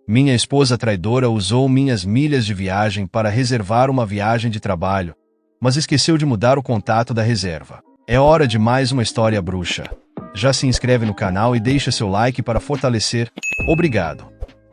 Minha esposa traidora usou minhas milhas de viagem para reservar uma viagem de trabalho, mas esqueceu de mudar o contato da reserva. É hora de mais uma história bruxa. Já se inscreve no canal e deixa seu like para fortalecer. Obrigado.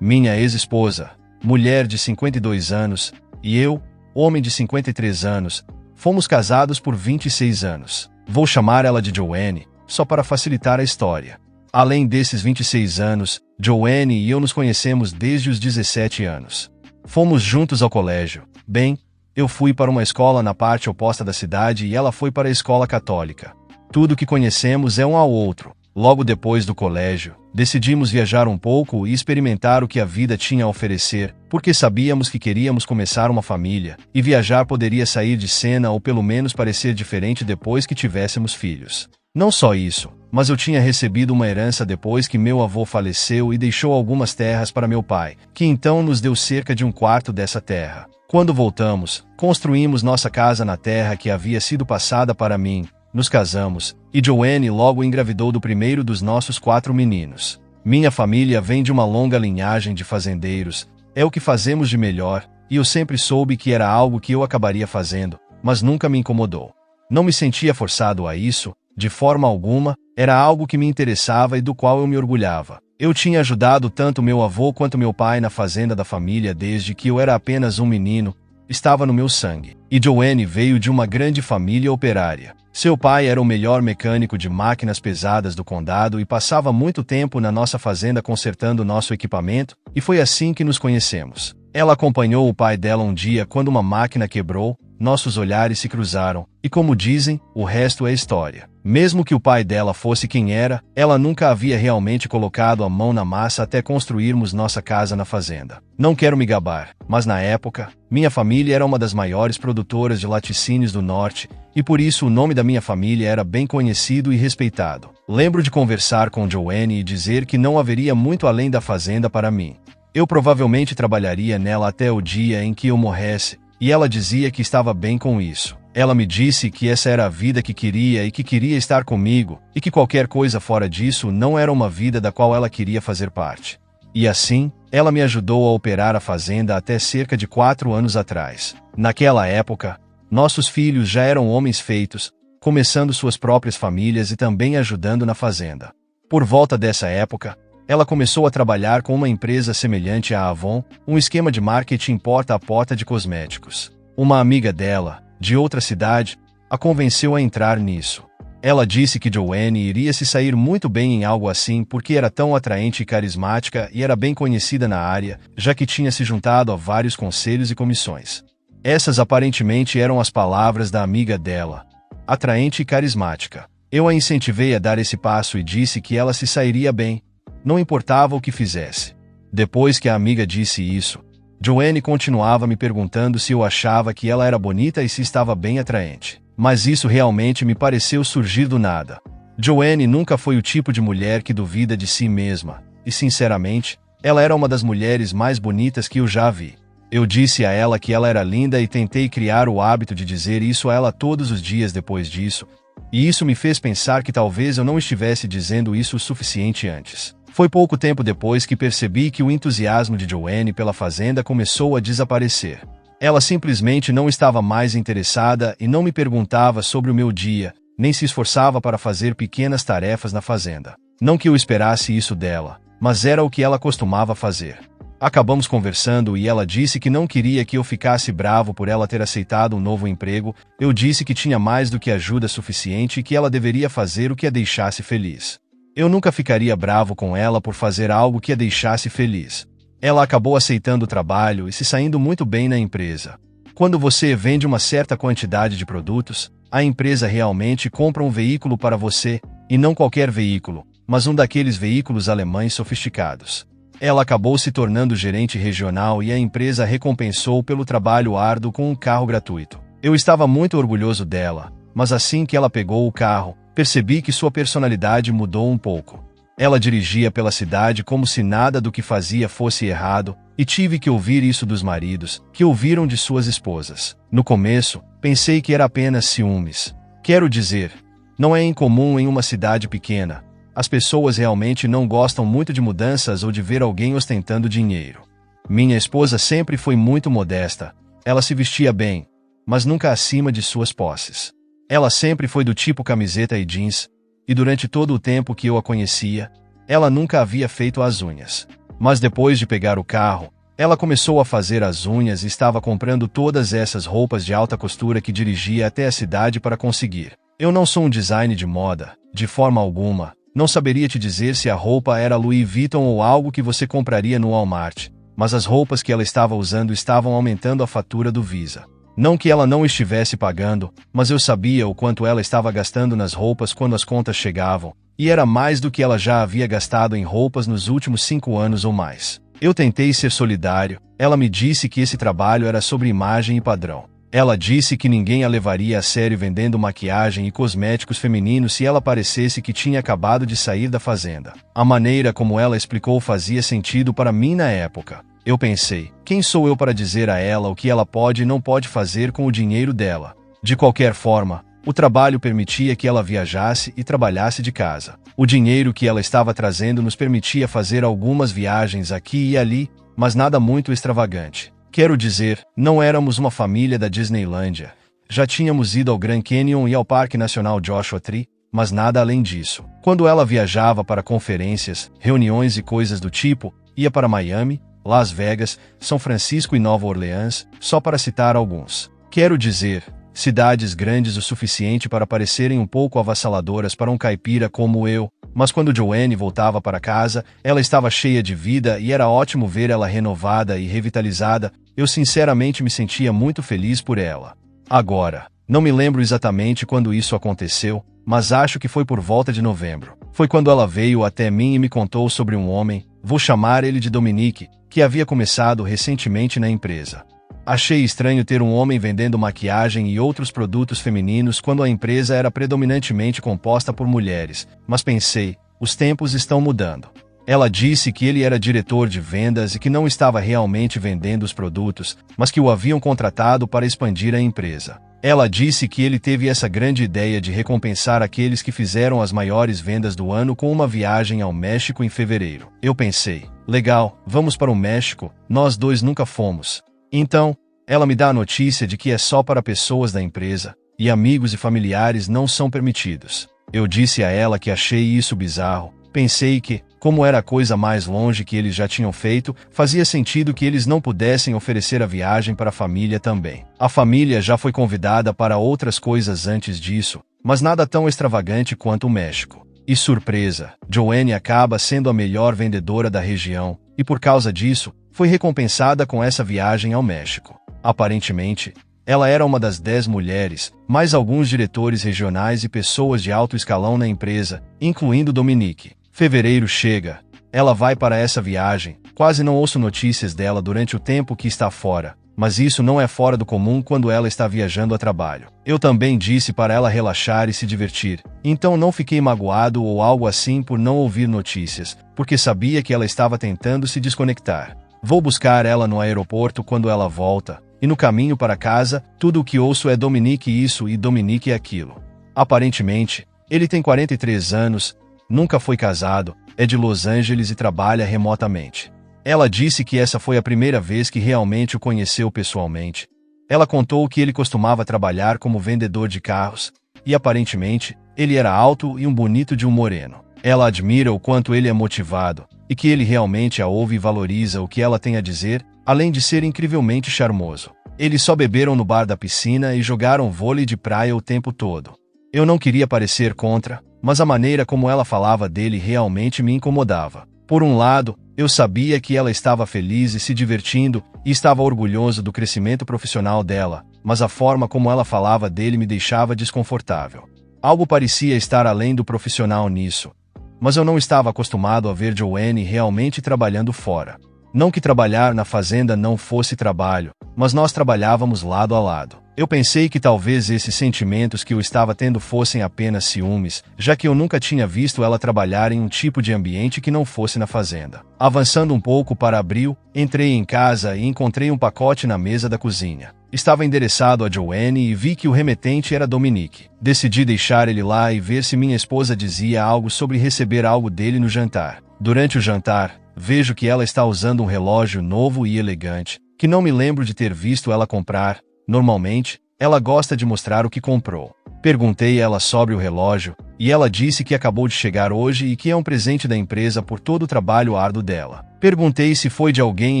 Minha ex-esposa, mulher de 52 anos, e eu, homem de 53 anos, fomos casados por 26 anos. Vou chamar ela de Joanne, só para facilitar a história. Além desses 26 anos, Joanne e eu nos conhecemos desde os 17 anos. Fomos juntos ao colégio. Bem, eu fui para uma escola na parte oposta da cidade e ela foi para a escola católica. Tudo que conhecemos é um ao outro. Logo depois do colégio, decidimos viajar um pouco e experimentar o que a vida tinha a oferecer, porque sabíamos que queríamos começar uma família, e viajar poderia sair de cena ou pelo menos parecer diferente depois que tivéssemos filhos. Não só isso, mas eu tinha recebido uma herança depois que meu avô faleceu e deixou algumas terras para meu pai, que então nos deu cerca de um quarto dessa terra. Quando voltamos, construímos nossa casa na terra que havia sido passada para mim, nos casamos, e Joanne logo engravidou do primeiro dos nossos 4 meninos. Minha família vem de uma longa linhagem de fazendeiros, é o que fazemos de melhor, e eu sempre soube que era algo que eu acabaria fazendo, mas nunca me incomodou. Não me sentia forçado a isso, de forma alguma, era algo que me interessava e do qual eu me orgulhava. Eu tinha ajudado tanto meu avô quanto meu pai na fazenda da família desde que eu era apenas um menino, estava no meu sangue. E Joanne veio de uma grande família operária. Seu pai era o melhor mecânico de máquinas pesadas do condado e passava muito tempo na nossa fazenda consertando nosso equipamento, e foi assim que nos conhecemos. Ela acompanhou o pai dela um dia quando uma máquina quebrou, nossos olhares se cruzaram, e como dizem, o resto é história. Mesmo que o pai dela fosse quem era, ela nunca havia realmente colocado a mão na massa até construirmos nossa casa na fazenda. Não quero me gabar, mas na época, minha família era uma das maiores produtoras de laticínios do norte, e por isso o nome da minha família era bem conhecido e respeitado. Lembro de conversar com Joanne e dizer que não haveria muito além da fazenda para mim. Eu provavelmente trabalharia nela até o dia em que eu morresse, e ela dizia que estava bem com isso. Ela me disse que essa era a vida que queria e que queria estar comigo, e que qualquer coisa fora disso não era uma vida da qual ela queria fazer parte. E assim, ela me ajudou a operar a fazenda até cerca de 4 anos atrás. Naquela época, nossos filhos já eram homens feitos, começando suas próprias famílias e também ajudando na fazenda. Por volta dessa época, ela começou a trabalhar com uma empresa semelhante à Avon, um esquema de marketing porta a porta de cosméticos. Uma amiga dela, de outra cidade, a convenceu a entrar nisso. Ela disse que Joanne iria se sair muito bem em algo assim porque era tão atraente e carismática e era bem conhecida na área, já que tinha se juntado a vários conselhos e comissões. Essas aparentemente eram as palavras da amiga dela. Atraente e carismática. Eu a incentivei a dar esse passo e disse que ela se sairia bem, não importava o que fizesse. Depois que a amiga disse isso, Joanne continuava me perguntando se eu achava que ela era bonita e se estava bem atraente. Mas isso realmente me pareceu surgir do nada. Joanne nunca foi o tipo de mulher que duvida de si mesma, e sinceramente, ela era uma das mulheres mais bonitas que eu já vi. Eu disse a ela que ela era linda e tentei criar o hábito de dizer isso a ela todos os dias depois disso, e isso me fez pensar que talvez eu não estivesse dizendo isso o suficiente antes. Foi pouco tempo depois que percebi que o entusiasmo de Joanne pela fazenda começou a desaparecer. Ela simplesmente não estava mais interessada e não me perguntava sobre o meu dia, nem se esforçava para fazer pequenas tarefas na fazenda. Não que eu esperasse isso dela, mas era o que ela costumava fazer. Acabamos conversando e ela disse que não queria que eu ficasse bravo por ela ter aceitado um novo emprego. Eu disse que tinha mais do que ajuda suficiente e que ela deveria fazer o que a deixasse feliz. Eu nunca ficaria bravo com ela por fazer algo que a deixasse feliz. Ela acabou aceitando o trabalho e se saindo muito bem na empresa. Quando você vende uma certa quantidade de produtos, a empresa realmente compra um veículo para você, e não qualquer veículo, mas um daqueles veículos alemães sofisticados. Ela acabou se tornando gerente regional e a empresa a recompensou pelo trabalho árduo com um carro gratuito. Eu estava muito orgulhoso dela, mas assim que ela pegou o carro, percebi que sua personalidade mudou um pouco. Ela dirigia pela cidade como se nada do que fazia fosse errado, e tive que ouvir isso dos maridos, que ouviram de suas esposas. No começo, pensei que era apenas ciúmes. Quero dizer, não é incomum em uma cidade pequena. As pessoas realmente não gostam muito de mudanças ou de ver alguém ostentando dinheiro. Minha esposa sempre foi muito modesta. Ela se vestia bem, mas nunca acima de suas posses. Ela sempre foi do tipo camiseta e jeans, e durante todo o tempo que eu a conhecia, ela nunca havia feito as unhas. Mas depois de pegar o carro, ela começou a fazer as unhas e estava comprando todas essas roupas de alta costura que dirigia até a cidade para conseguir. Eu não sou um designer de moda, de forma alguma. Não saberia te dizer se a roupa era Louis Vuitton ou algo que você compraria no Walmart, mas as roupas que ela estava usando estavam aumentando a fatura do Visa. Não que ela não estivesse pagando, mas eu sabia o quanto ela estava gastando nas roupas quando as contas chegavam, e era mais do que ela já havia gastado em roupas nos últimos 5 anos ou mais. Eu tentei ser solidário. Ela me disse que esse trabalho era sobre imagem e padrão. Ela disse que ninguém a levaria a sério vendendo maquiagem e cosméticos femininos se ela parecesse que tinha acabado de sair da fazenda. A maneira como ela explicou fazia sentido para mim na época. Eu pensei, quem sou eu para dizer a ela o que ela pode e não pode fazer com o dinheiro dela? De qualquer forma, o trabalho permitia que ela viajasse e trabalhasse de casa. O dinheiro que ela estava trazendo nos permitia fazer algumas viagens aqui e ali, mas nada muito extravagante. Quero dizer, não éramos uma família da Disneylândia. Já tínhamos ido ao Grand Canyon e ao Parque Nacional Joshua Tree, mas nada além disso. Quando ela viajava para conferências, reuniões e coisas do tipo, ia para Miami, Las Vegas, São Francisco e Nova Orleans, só para citar alguns. Quero dizer, cidades grandes o suficiente para parecerem um pouco avassaladoras para um caipira como eu, mas quando Joanne voltava para casa, ela estava cheia de vida e era ótimo ver ela renovada e revitalizada. Eu sinceramente me sentia muito feliz por ela. Agora, não me lembro exatamente quando isso aconteceu, mas acho que foi por volta de novembro. Foi quando ela veio até mim e me contou sobre um homem, vou chamar ele de Dominique, que havia começado recentemente na empresa. Achei estranho ter um homem vendendo maquiagem e outros produtos femininos quando a empresa era predominantemente composta por mulheres, mas pensei, os tempos estão mudando. Ela disse que ele era diretor de vendas e que não estava realmente vendendo os produtos, mas que o haviam contratado para expandir a empresa. Ela disse que ele teve essa grande ideia de recompensar aqueles que fizeram as maiores vendas do ano com uma viagem ao México em fevereiro. Eu pensei, legal, vamos para o México, nós dois nunca fomos. Então, ela me dá a notícia de que é só para pessoas da empresa, e amigos e familiares não são permitidos. Eu disse a ela que achei isso bizarro. Pensei que, como era a coisa mais longe que eles já tinham feito, fazia sentido que eles não pudessem oferecer a viagem para a família também. A família já foi convidada para outras coisas antes disso, mas nada tão extravagante quanto o México. E surpresa, Joanne acaba sendo a melhor vendedora da região, e por causa disso, foi recompensada com essa viagem ao México. Aparentemente, ela era uma das 10 mulheres, mais alguns diretores regionais e pessoas de alto escalão na empresa, incluindo Dominique. Fevereiro chega. Ela vai para essa viagem. Quase não ouço notícias dela durante o tempo que está fora, mas isso não é fora do comum quando ela está viajando a trabalho. Eu também disse para ela relaxar e se divertir, então não fiquei magoado ou algo assim por não ouvir notícias, porque sabia que ela estava tentando se desconectar. Vou buscar ela no aeroporto quando ela volta, e no caminho para casa, tudo o que ouço é Dominique isso e Dominique aquilo. Aparentemente, ele tem 43 anos, nunca foi casado, é de Los Angeles e trabalha remotamente. Ela disse que essa foi a primeira vez que realmente o conheceu pessoalmente. Ela contou que ele costumava trabalhar como vendedor de carros, e aparentemente, ele era alto e um bonito de um moreno. Ela admira o quanto ele é motivado, e que ele realmente a ouve e valoriza o que ela tem a dizer, além de ser incrivelmente charmoso. Eles só beberam no bar da piscina e jogaram vôlei de praia o tempo todo. Eu não queria parecer contra, mas a maneira como ela falava dele realmente me incomodava. Por um lado, eu sabia que ela estava feliz e se divertindo, e estava orgulhoso do crescimento profissional dela, mas a forma como ela falava dele me deixava desconfortável. Algo parecia estar além do profissional nisso. Mas eu não estava acostumado a ver Joanne realmente trabalhando fora. Não que trabalhar na fazenda não fosse trabalho, mas nós trabalhávamos lado a lado. Eu pensei que talvez esses sentimentos que eu estava tendo fossem apenas ciúmes, já que eu nunca tinha visto ela trabalhar em um tipo de ambiente que não fosse na fazenda. Avançando um pouco para abril, entrei em casa e encontrei um pacote na mesa da cozinha. Estava endereçado a Joanne e vi que o remetente era Dominique. Decidi deixar ele lá e ver se minha esposa dizia algo sobre receber algo dele no jantar. Durante o jantar, vejo que ela está usando um relógio novo e elegante, que não me lembro de ter visto ela comprar. Normalmente, ela gosta de mostrar o que comprou. Perguntei a ela sobre o relógio, e ela disse que acabou de chegar hoje e que é um presente da empresa por todo o trabalho árduo dela. Perguntei se foi de alguém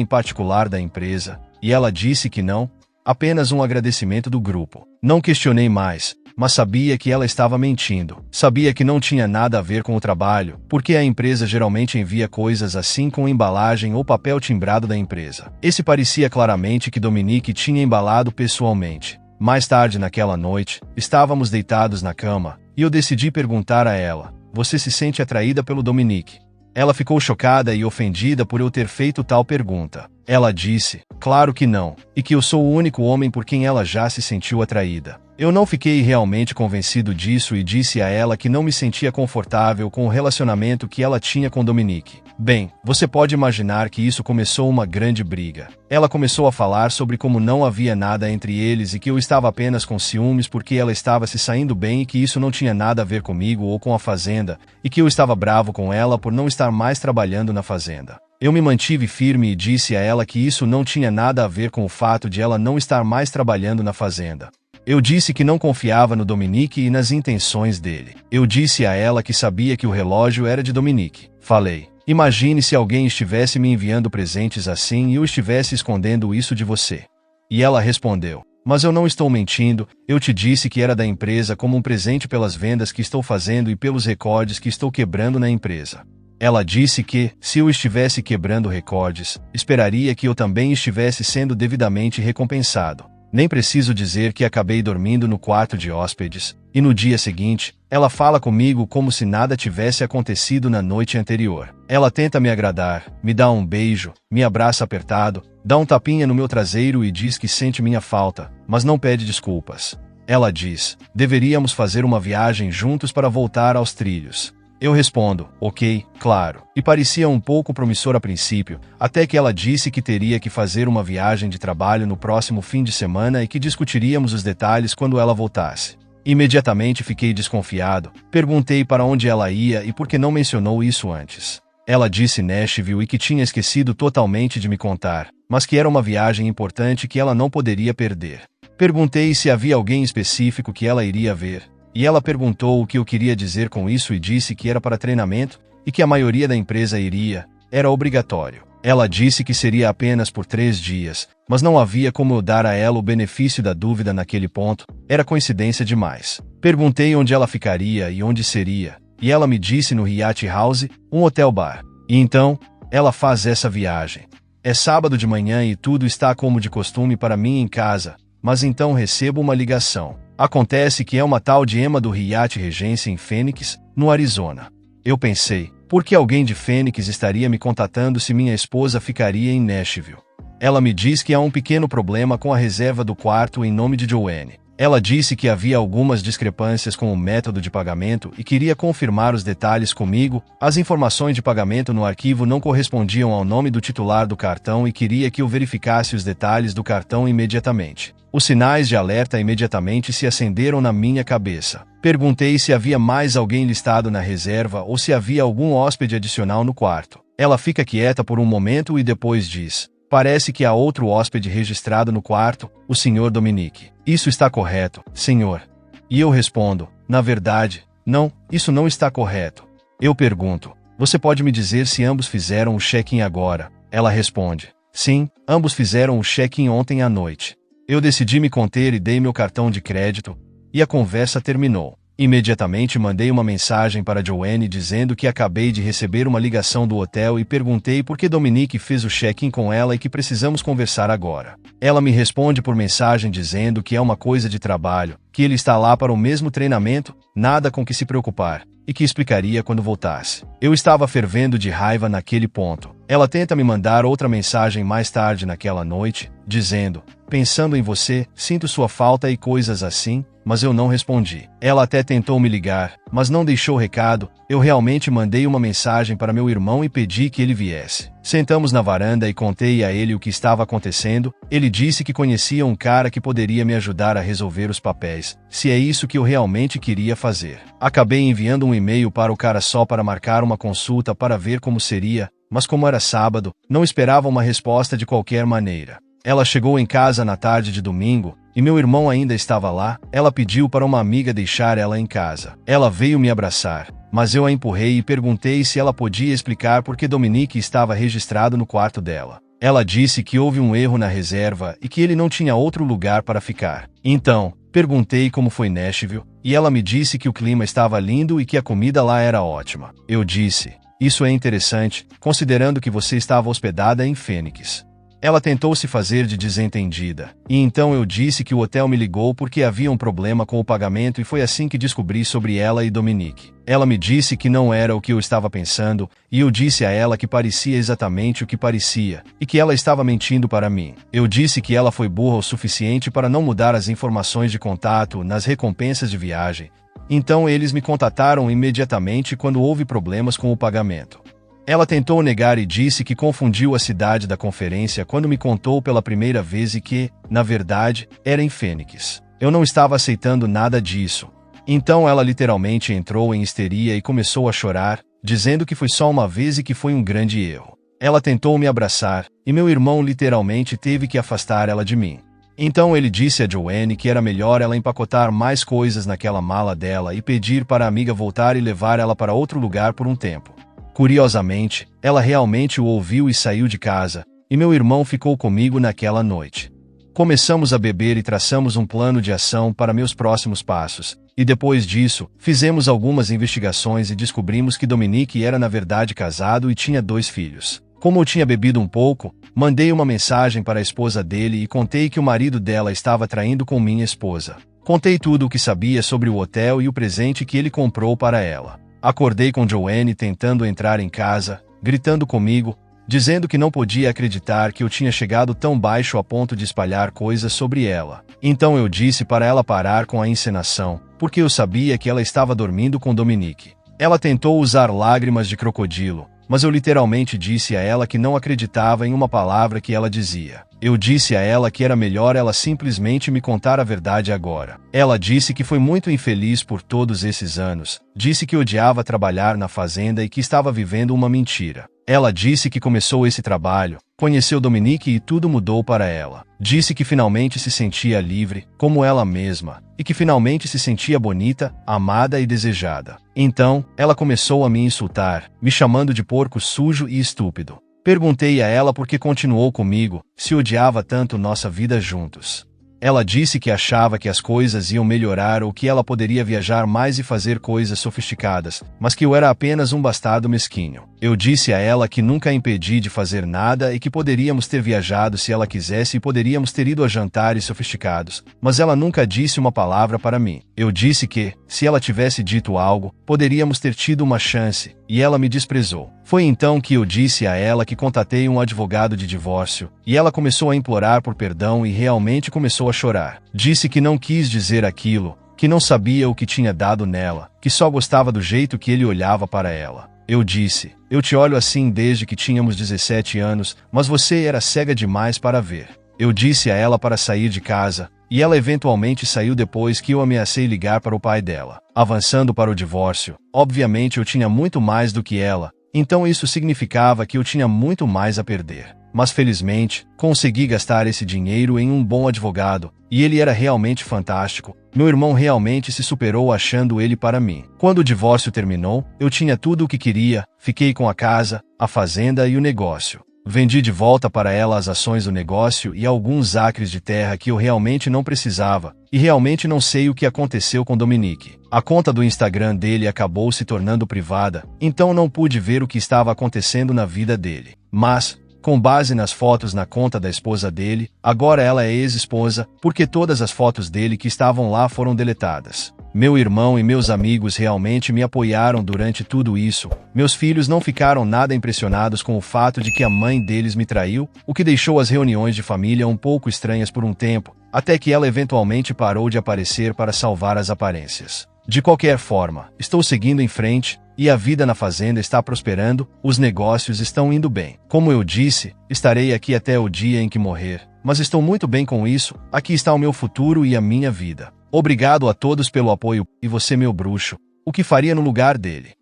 em particular da empresa, e ela disse que não, apenas um agradecimento do grupo. Não questionei mais, mas sabia que ela estava mentindo. Sabia que não tinha nada a ver com o trabalho, porque a empresa geralmente envia coisas assim com embalagem ou papel timbrado da empresa. Esse parecia claramente que Dominique tinha embalado pessoalmente. Mais tarde naquela noite, estávamos deitados na cama, e eu decidi perguntar a ela: "Você se sente atraída pelo Dominique?" Ela ficou chocada e ofendida por eu ter feito tal pergunta. Ela disse, claro que não, e que eu sou o único homem por quem ela já se sentiu atraída. Eu não fiquei realmente convencido disso e disse a ela que não me sentia confortável com o relacionamento que ela tinha com Dominique. Bem, você pode imaginar que isso começou uma grande briga. Ela começou a falar sobre como não havia nada entre eles e que eu estava apenas com ciúmes porque ela estava se saindo bem e que isso não tinha nada a ver comigo ou com a fazenda, e que eu estava bravo com ela por não estar mais trabalhando na fazenda. Eu me mantive firme e disse a ela que isso não tinha nada a ver com o fato de ela não estar mais trabalhando na fazenda. Eu disse que não confiava no Dominique e nas intenções dele. Eu disse a ela que sabia que o relógio era de Dominique. Falei, imagine se alguém estivesse me enviando presentes assim e eu estivesse escondendo isso de você. E ela respondeu, mas eu não estou mentindo, eu te disse que era da empresa como um presente pelas vendas que estou fazendo e pelos recordes que estou quebrando na empresa. Ela disse que, se eu estivesse quebrando recordes, esperaria que eu também estivesse sendo devidamente recompensado. Nem preciso dizer que acabei dormindo no quarto de hóspedes, e no dia seguinte, ela fala comigo como se nada tivesse acontecido na noite anterior. Ela tenta me agradar, me dá um beijo, me abraça apertado, dá um tapinha no meu traseiro e diz que sente minha falta, mas não pede desculpas. Ela diz, deveríamos fazer uma viagem juntos para voltar aos trilhos. Eu respondo, ok, claro, e parecia um pouco promissor a princípio, até que ela disse que teria que fazer uma viagem de trabalho no próximo fim de semana e que discutiríamos os detalhes quando ela voltasse. Imediatamente fiquei desconfiado, perguntei para onde ela ia e por que não mencionou isso antes. Ela disse Nashville e que tinha esquecido totalmente de me contar, mas que era uma viagem importante que ela não poderia perder. Perguntei se havia alguém específico que ela iria ver. E ela perguntou o que eu queria dizer com isso e disse que era para treinamento e que a maioria da empresa iria, era obrigatório. Ela disse que seria apenas por 3 dias, mas não havia como eu dar a ela o benefício da dúvida naquele ponto, era coincidência demais. Perguntei onde ela ficaria e onde seria, e ela me disse no Hyatt House, um hotel-bar. E então, ela faz essa viagem. É sábado de manhã e tudo está como de costume para mim em casa, mas então recebo uma ligação. Acontece que é uma tal de Emma do Hyatt Regency em Phoenix, no Arizona. Eu pensei, por que alguém de Phoenix estaria me contatando se minha esposa ficaria em Nashville? Ela me diz que há um pequeno problema com a reserva do quarto em nome de Joanne. Ela disse que havia algumas discrepâncias com o método de pagamento e queria confirmar os detalhes comigo. As informações de pagamento no arquivo não correspondiam ao nome do titular do cartão e queria que eu verificasse os detalhes do cartão imediatamente. Os sinais de alerta imediatamente se acenderam na minha cabeça. Perguntei se havia mais alguém listado na reserva ou se havia algum hóspede adicional no quarto. Ela fica quieta por um momento e depois diz, parece que há outro hóspede registrado no quarto, o Sr. Dominique. Isso está correto, senhor? E eu respondo, na verdade, não, isso não está correto. Eu pergunto, você pode me dizer se ambos fizeram o check-in agora? Ela responde, sim, ambos fizeram o check-in ontem à noite. Eu decidi me conter e dei meu cartão de crédito, e a conversa terminou. Imediatamente mandei uma mensagem para Joanne dizendo que acabei de receber uma ligação do hotel e perguntei por que Dominique fez o check-in com ela e que precisamos conversar agora. Ela me responde por mensagem dizendo que é uma coisa de trabalho, que ele está lá para o mesmo treinamento, nada com que se preocupar, e que explicaria quando voltasse. Eu estava fervendo de raiva naquele ponto. Ela tenta me mandar outra mensagem mais tarde naquela noite, dizendo, pensando em você, sinto sua falta e coisas assim, mas eu não respondi. Ela até tentou me ligar, mas não deixou recado. Eu realmente mandei uma mensagem para meu irmão e pedi que ele viesse. Sentamos na varanda e contei a ele o que estava acontecendo. Ele disse que conhecia um cara que poderia me ajudar a resolver os papéis, se é isso que eu realmente queria fazer. Acabei enviando um e-mail para o cara só para marcar uma consulta para ver como seria, mas como era sábado, não esperava uma resposta de qualquer maneira. Ela chegou em casa na tarde de domingo, e meu irmão ainda estava lá. Ela pediu para uma amiga deixar ela em casa. Ela veio me abraçar, mas eu a empurrei e perguntei se ela podia explicar por que Dominique estava registrado no quarto dela. Ela disse que houve um erro na reserva e que ele não tinha outro lugar para ficar. Então, perguntei como foi Nashville, e ela me disse que o clima estava lindo e que a comida lá era ótima. Eu disse: isso é interessante, considerando que você estava hospedada em Phoenix. Ela tentou se fazer de desentendida, e então eu disse que o hotel me ligou porque havia um problema com o pagamento e foi assim que descobri sobre ela e Dominique. Ela me disse que não era o que eu estava pensando, e eu disse a ela que parecia exatamente o que parecia, e que ela estava mentindo para mim. Eu disse que ela foi burra o suficiente para não mudar as informações de contato nas recompensas de viagem. Então eles me contataram imediatamente quando houve problemas com o pagamento. Ela tentou negar e disse que confundiu a cidade da conferência quando me contou pela primeira vez e que, na verdade, era em Phoenix. Eu não estava aceitando nada disso. Então ela literalmente entrou em histeria e começou a chorar, dizendo que foi só uma vez e que foi um grande erro. Ela tentou me abraçar, e meu irmão literalmente teve que afastar ela de mim. Então ele disse a Joanne que era melhor ela empacotar mais coisas naquela mala dela e pedir para a amiga voltar e levar ela para outro lugar por um tempo. Curiosamente, ela realmente o ouviu e saiu de casa, e meu irmão ficou comigo naquela noite. Começamos a beber e traçamos um plano de ação para meus próximos passos, e depois disso, fizemos algumas investigações e descobrimos que Dominique era na verdade casado e tinha 2 filhos. Como eu tinha bebido um pouco, mandei uma mensagem para a esposa dele e contei que o marido dela estava traindo com minha esposa. Contei tudo o que sabia sobre o hotel e o presente que ele comprou para ela. Acordei com Joanne tentando entrar em casa, gritando comigo, dizendo que não podia acreditar que eu tinha chegado tão baixo a ponto de espalhar coisas sobre ela. Então eu disse para ela parar com a encenação, porque eu sabia que ela estava dormindo com Dominique. Ela tentou usar lágrimas de crocodilo, mas eu literalmente disse a ela que não acreditava em uma palavra que ela dizia. Eu disse a ela que era melhor ela simplesmente me contar a verdade agora. Ela disse que foi muito infeliz por todos esses anos, disse que odiava trabalhar na fazenda e que estava vivendo uma mentira. Ela disse que começou esse trabalho, conheceu Dominique e tudo mudou para ela. Disse que finalmente se sentia livre, como ela mesma, e que finalmente se sentia bonita, amada e desejada. Então, ela começou a me insultar, me chamando de porco sujo e estúpido. Perguntei a ela por que continuou comigo, se odiava tanto nossa vida juntos. Ela disse que achava que as coisas iam melhorar ou que ela poderia viajar mais e fazer coisas sofisticadas, mas que eu era apenas um bastardo mesquinho. Eu disse a ela que nunca a impedi de fazer nada e que poderíamos ter viajado se ela quisesse e poderíamos ter ido a jantares sofisticados, mas ela nunca disse uma palavra para mim. Eu disse que, se ela tivesse dito algo, poderíamos ter tido uma chance, e ela me desprezou. Foi então que eu disse a ela que contatei um advogado de divórcio, e ela começou a implorar por perdão e realmente começou a chorar. Disse que não quis dizer aquilo, que não sabia o que tinha dado nela, que só gostava do jeito que ele olhava para ela. Eu disse: eu te olho assim desde que tínhamos 17 anos, mas você era cega demais para ver. Eu disse a ela para sair de casa, e ela eventualmente saiu depois que eu ameacei ligar para o pai dela. Avançando para o divórcio, obviamente eu tinha muito mais do que ela, então isso significava que eu tinha muito mais a perder. Mas felizmente, consegui gastar esse dinheiro em um bom advogado, e ele era realmente fantástico. Meu irmão realmente se superou achando ele para mim. Quando o divórcio terminou, eu tinha tudo o que queria, fiquei com a casa, a fazenda e o negócio. Vendi de volta para ela as ações do negócio e alguns acres de terra que eu realmente não precisava, e realmente não sei o que aconteceu com Dominique. A conta do Instagram dele acabou se tornando privada, então não pude ver o que estava acontecendo na vida dele. Mas, com base nas fotos na conta da esposa dele, agora ela é ex-esposa, porque todas as fotos dele que estavam lá foram deletadas. Meu irmão e meus amigos realmente me apoiaram durante tudo isso. Meus filhos não ficaram nada impressionados com o fato de que a mãe deles me traiu, o que deixou as reuniões de família um pouco estranhas por um tempo, até que ela eventualmente parou de aparecer para salvar as aparências. De qualquer forma, estou seguindo em frente, e a vida na fazenda está prosperando, os negócios estão indo bem. Como eu disse, estarei aqui até o dia em que morrer, mas estou muito bem com isso, aqui está o meu futuro e a minha vida. Obrigado a todos pelo apoio, e você, meu bruxo, o que faria no lugar dele?